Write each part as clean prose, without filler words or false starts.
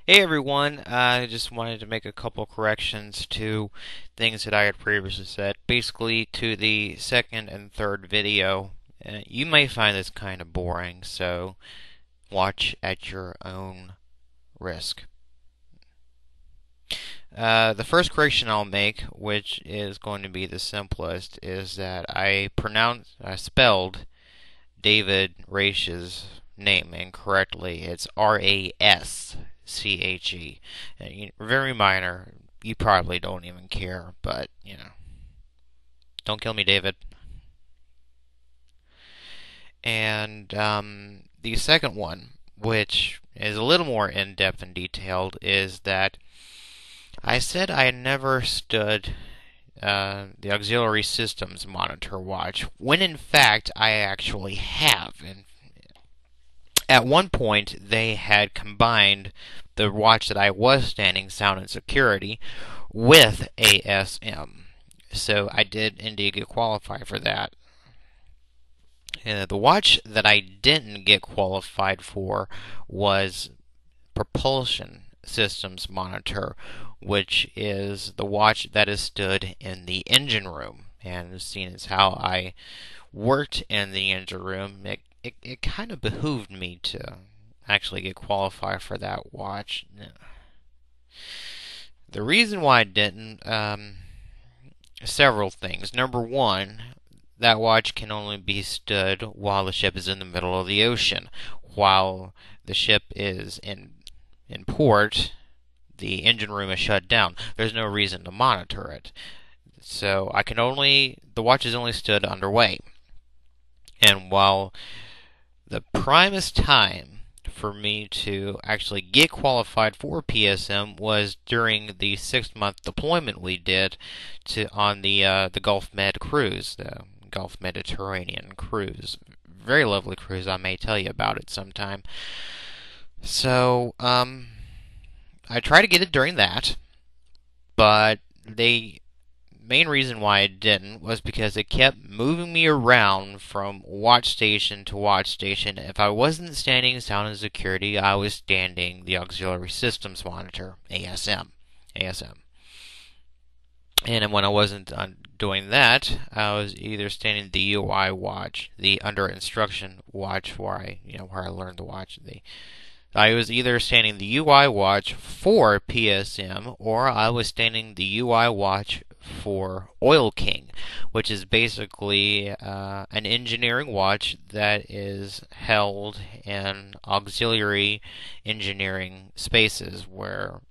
Hey everyone, I just wanted to make a couple corrections to things that I had previously said. Basically, to the second and third video. You may find this kind of boring, so watch at your own risk. The first correction I'll make, which is going to be the simplest, is that I spelled David Raich's name incorrectly. It's Rasche. Very minor. You probably don't even care, but don't kill me, David. And the second one, which is a little more in depth and detailed, is that I said I never stood the auxiliary systems monitor watch, when in fact I actually have. And at one point, they had combined the watch that I was standing, sound and security, with ASM. So I did indeed get qualified for that. The watch that I didn't get qualified for was propulsion systems monitor, which is the watch that is stood in the engine room. And seeing as how I worked in the engine room, it kind of behooved me to actually get qualified for that watch. The reason why I didn't, several things. Number one, that watch can only be stood while the ship is in the middle of the ocean. While the ship is in port, the engine room is shut down. There's no reason to monitor it. So the watch is only stood underway. And while the primest time for me to actually get qualified for PSM was during the 6 month deployment we did on the Gulf Med cruise, the Gulf Mediterranean cruise. Very lovely cruise. I may tell you about it sometime. So I tried to get it during that, but the main reason why I didn't was because it kept moving me around from watch station to watch station. If I wasn't standing sound and security, I was standing the auxiliary systems monitor, ASM. ASM. And when I wasn't doing that, I was either standing the UI watch, the under instruction watch, where I learned to watch. I was either standing the UI watch for PSM, or I was standing the UI watch for Oil King, which is basically an engineering watch that is held in auxiliary engineering spaces where,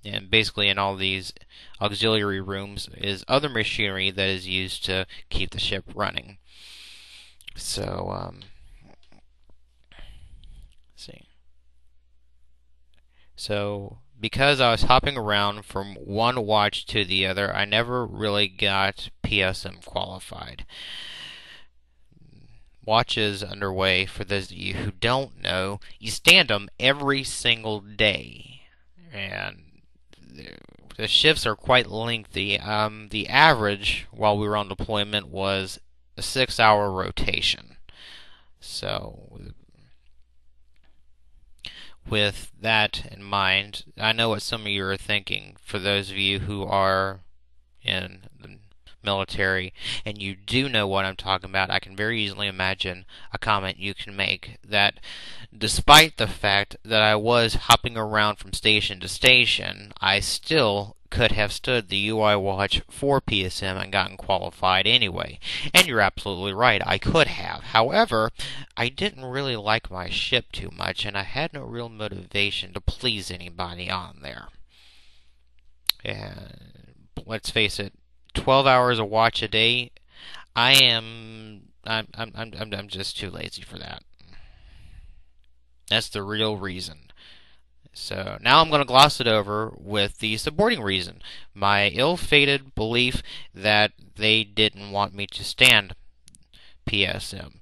and basically in all these auxiliary rooms is other machinery that is used to keep the ship running. So, let's see. So, because I was hopping around from one watch to the other, I never really got PSM qualified. Watches underway, for those of you who don't know, you stand them every single day. And the shifts are quite lengthy. The average while we were on deployment was a 6 hour rotation. So, with that in mind, I know what some of you are thinking. For those of you who are in the military and you do know what I'm talking about, I can very easily imagine a comment you can make that despite the fact that I was hopping around from station to station, I still could have stood the UI watch for PSM and gotten qualified anyway. And you're absolutely right, I could have. However, I didn't really like my ship too much, and I had no real motivation to please anybody on there. And let's face it, 12 hours of watch a day, I'm just too lazy for that. That's the real reason. So now I'm going to gloss it over with the supporting reason. My ill-fated belief that they didn't want me to stand PSM,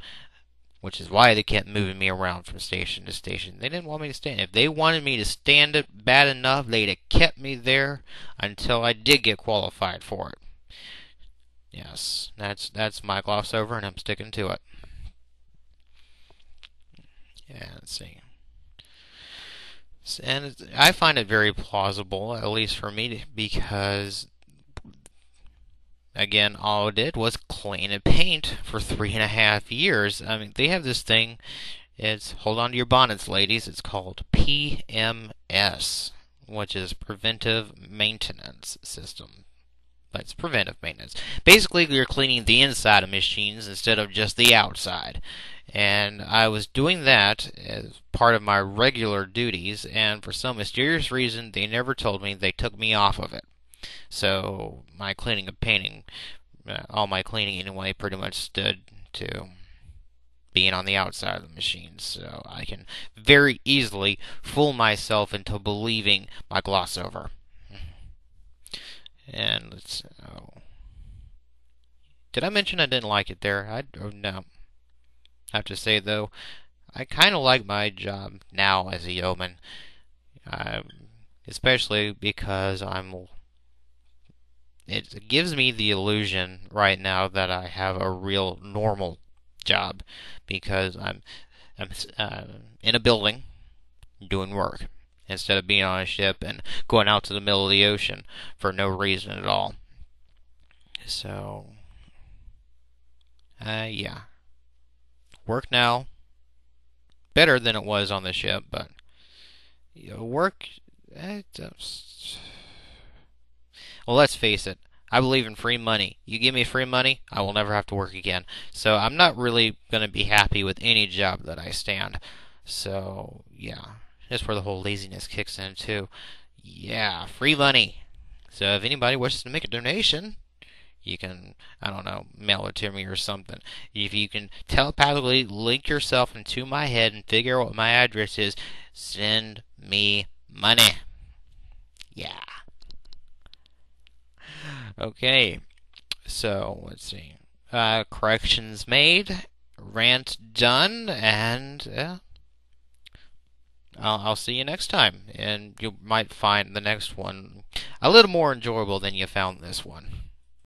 which is why they kept moving me around from station to station. They didn't want me to stand. If they wanted me to stand it bad enough, they'd have kept me there until I did get qualified for it. Yes, that's my gloss over, and I'm sticking to it. Yeah, let's see. And I find it very plausible, at least for me, because again, all I did was clean and paint for 3.5 years. I mean, they have this thing. It's hold on to your bonnets, ladies. It's called PMS, which is Preventive Maintenance System. But it's preventive maintenance. Basically, you're cleaning the inside of machines instead of just the outside. And I was doing that as part of my regular duties, and for some mysterious reason, they never told me. They took me off of it. So my cleaning and painting, all my cleaning anyway, pretty much stood to being on the outside of the machine. So I can very easily fool myself into believing my gloss over. And let's. Oh. Did I mention I didn't like it there? No. I have to say though, I kind of like my job now as a yeoman, especially because It gives me the illusion right now that I have a real normal job because I'm in a building doing work instead of being on a ship and going out to the middle of the ocean for no reason at all. So, yeah. Work now. Better than it was on the ship, but work. Well, let's face it. I believe in free money. You give me free money, I will never have to work again. So I'm not really going to be happy with any job that I stand. So, yeah. That's where the whole laziness kicks in, too. Yeah, free money. So if anybody wishes to make a donation, you can, I don't know, mail it to me or something. If you can telepathically link yourself into my head and figure out what my address is, send me money. Yeah. Okay, so let's see. Corrections made, rant done, and I'll see you next time. And you might find the next one a little more enjoyable than you found this one.